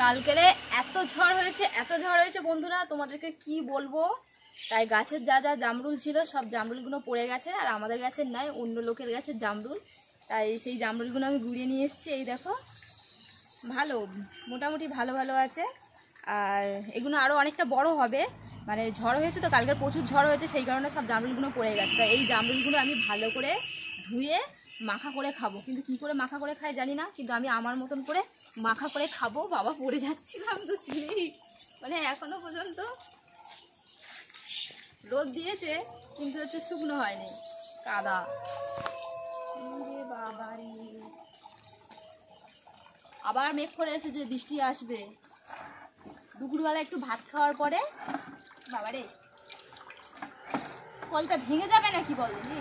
কালকেরে এত ঝড় হয়েছে বন্ধুরা, তোমাদেরকে কি বলবো। তাই গাছের যা যা জামরুল ছিল সব জামরুলগুলো পড়ে গেছে, আর আমাদের গাছের নাই, অন্য লোকের গাছের জামরুল। তাই সেই জামরুলগুলো আমি ঘুরিয়ে নিয়ে এসেছি। এই দেখো, ভালো, মোটামুটি ভালো ভালো আছে। আর এগুলো আরও অনেকটা বড় হবে, মানে ঝড় হয়েছে তো কালকের, প্রচুর ঝড় হয়েছে, সেই কারণে সব জামরুলগুলো পড়ে গেছে। তাই এই জামরুলগুলো আমি ভালো করে ধুয়ে মাখা করে খাবো, কিন্তু কি করে মাখা করে খাই জানি না, কিন্তু আমি আমার মতন করে মাখা করে খাবো। বাবা, পড়ে যাচ্ছিলাম তো সিঁড়ি, মানে এখনো পর্যন্ত রোদ দিয়েছে কিন্তু হচ্ছে শুকনো হয়নি, কাদা। বাবারি, আবার মেঘ করে এসেছে, বৃষ্টি আসবে। দুপুরবেলা একটু ভাত খাওয়ার পরে বাবারে ফলটা ভেঙে যাবে নাকি বলনি।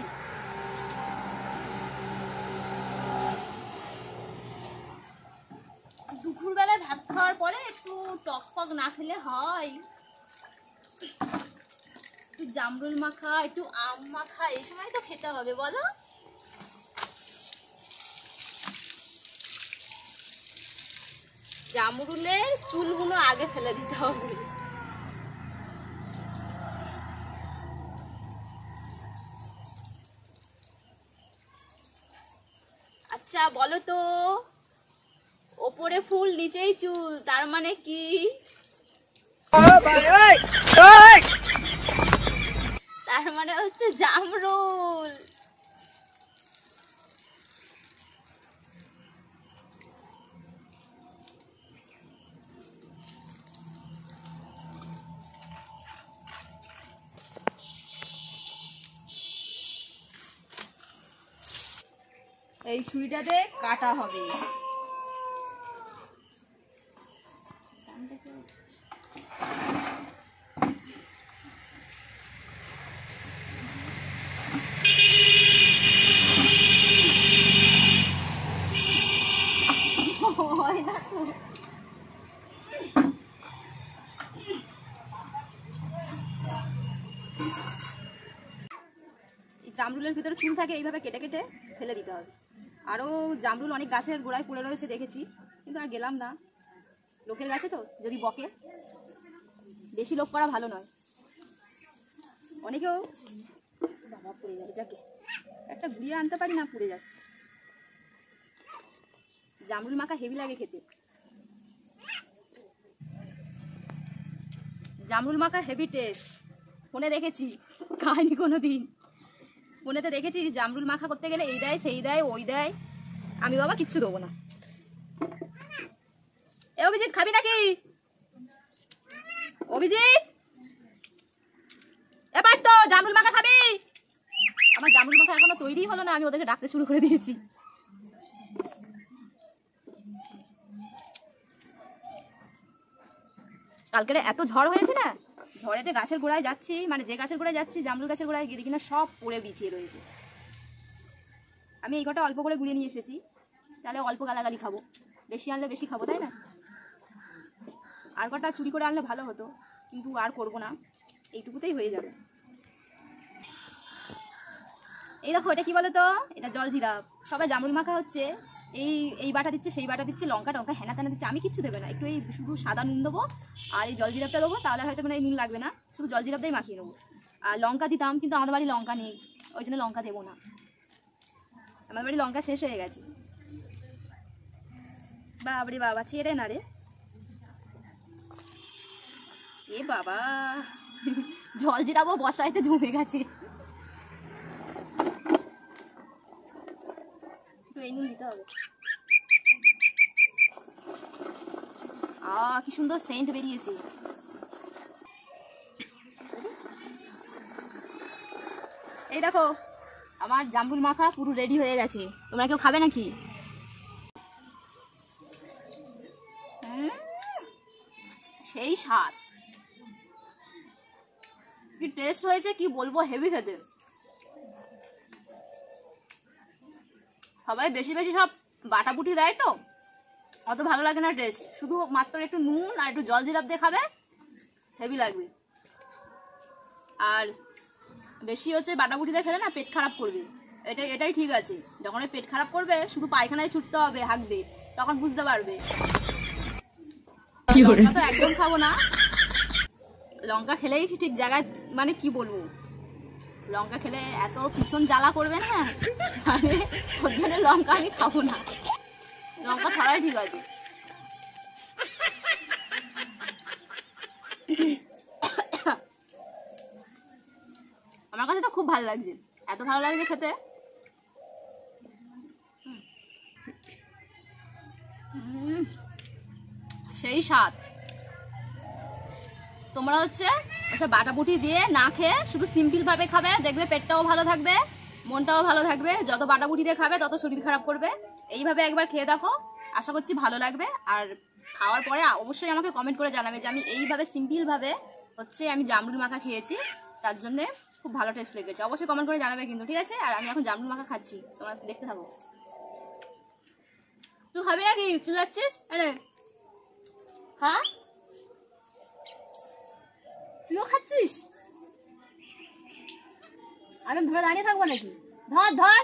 দুপুরবেলায় ভাত খাওয়ার পরে একটু টক ফক না খেলে হয়। একটু জামরুল মাখা, একটু আম মাখা, এই সময় তো খেতে হবে বলো। জামরুলের চুলগুলো আগে ফেলে দিতে হবে। আচ্ছা বলো তো, ওপরে ফুল নিচেই চুল, তার মানে কি? তার মানে হচ্ছে জামরুল। এই ছুরিটাতে কাটা হবে। জামরুলের ভিতরে চুল থাকে, এইভাবে কেটে কেটে ফেলে দিতে হবে। আরও জামরুল অনেক গাছের গোড়ায় পড়ে রয়েছে দেখেছি, কিন্তু আর গেলাম না, লোকের গাছে তো যদি বকে। বেশি লোক করা ভালো নয়, অনেকেও বাবা পড়ে যাবে, যাকে একটা ঘুরিয়ে আনতে পারি না, পড়ে যাচ্ছে। জামরুল মাখা হেভি লাগে খেতে, জামরুল মাখা হেভি টেস্ট। ফোনে দেখেছি, খাইনি কোনো দিন, ফোনেতে দেখেছি জামরুল মাখা করতে গেলে এই দেয়, সেই দেয়, ওই দেয়। আমি বাবা কিচ্ছু দেবো না। এ অভিজিৎ, খাবি নাকি? অভিজিৎ, এবার তো জামরুল মাখা খাবি? আমার জামরুল মাখা এখনো তৈরি হলো না, আমি ওদেরকে ডাকতে শুরু করে দিয়েছি। কালকে এত ঝড় হয়েছে না, ঝড়েতে গাছের গোড়ায় যাচ্ছি, মানে যে গাছের গোড়ায় যাচ্ছি, জামরুল গাছের গোড়ায় গিয়ে কিনা সব পড়ে বিছিয়ে রয়েছে। আমি এই কটা অল্প করে গুলিয়ে নিয়ে এসেছি, তাহলে অল্প গালাগালি খাবো, বেশি আনলে বেশি খাবো, তাই না? আর কটা চুরি করে আনলে ভালো হতো, কিন্তু আর করবো না, এইটুকুতেই হয়ে যাবে। এই দেখো, এটা কি বলো তো, এটা জল জিরাফ। সবাই জামরুল মাখা হচ্ছে, এই বাটা দিচ্ছে, সেই বাটা দিচ্ছে, লঙ্কা টঙ্কা হেনা তেনা দিচ্ছে, আমি কিচ্ছু দেবে না, একটু এই শুধু সাদা নুন দেবো আর এই জল জিরাফটা দেবো, তাহলে হয়তো মানে এই নুন লাগবে না, শুধু জল জিরাফটাই মাখিয়ে নেবো। আর লঙ্কা দিতাম, কিন্তু আমাদের বাড়ি লঙ্কা নেই, ওই জন্য লঙ্কা দেবো না, আমাদের বাড়ি লঙ্কা শেষ হয়ে গেছে। বাবারে বাবা, ছেড়ে না রে, এ বাবা, জল জিরাবো বসাইতে জমে গেছে। এই নুন দিতে হবে। কি সুন্দর সেন্ট বেরিয়েছে। এই দেখো, আমার জামরুল মাখা পুরো রেডি হয়ে গেছে। তোমরা কেউ খাবে নাকি? সেই স্বাদ, কি টেস্ট হয়েছে কি বলবো, হেভি খেতে। সবাই বেশি বেশি সব বাটাবুটি দেয় তো, অত ভালো লাগে না টেস্ট, শুধু মাত্র একটু নুন আর একটু জল জিরাপ দিয়ে খাবে, হেভি লাগবে। আর বেশি হচ্ছে বাটাবুটি দিয়ে খেলে না পেট খারাপ করবে, এটাই ঠিক আছে। যখন পেট খারাপ করবে শুধু পায়খানায় ছুটতে হবে হাঁক দিয়ে, তখন বুঝতে পারবে। লঙ্কা তো একদম খাবো না, লঙ্কা খেলেই ঠিক জায়গায় মানে কি বলবো, লঙ্কা খেলে এত পিছন জ্বালা করবে না, মানে ওর জন্য লঙ্কা আমি খাবো না, লঙ্কা ছাড়াই ঠিক আছে। আমার কাছে তো খুব ভালো লাগছে, এত ভালো লাগছে খেতে। সেই স্বাদ। তোমরা হচ্ছে বাটাবুটি দিয়ে না খেয়ে শুধু সিম্পল ভাবে খাবে, দেখবে পেটটাও ভালো থাকবে, মনটাও ভালো থাকবে। যত বাটাবুটি দিয়ে খাবে তত শরীর খারাপ করবে। এইভাবে একবার খেয়ে দেখো, আশা করছি ভালো লাগবে। আর খাওয়ার পরে অবশ্যই আমাকে কমেন্ট করে জানাবে যে আমি এইভাবে সিম্পল ভাবে হচ্ছে আমি জামরুল মাখা খেয়েছি, তার জন্য খুব ভালো টেস্ট লেগেছে। অবশ্যই কমেন্ট করে জানাবে কিন্তু, ঠিক আছে? আর আমি এখন জামরুল মাখা খাচ্ছি, তোমরা দেখতে থাকো। তুই খাবি নাকি? চলে যাচ্ছিস? আরে হ্যাঁ, তুইও খাচ্ছিস? আমি ধরে দাঁড়িয়ে থাকবো নাকি? ধর ধর।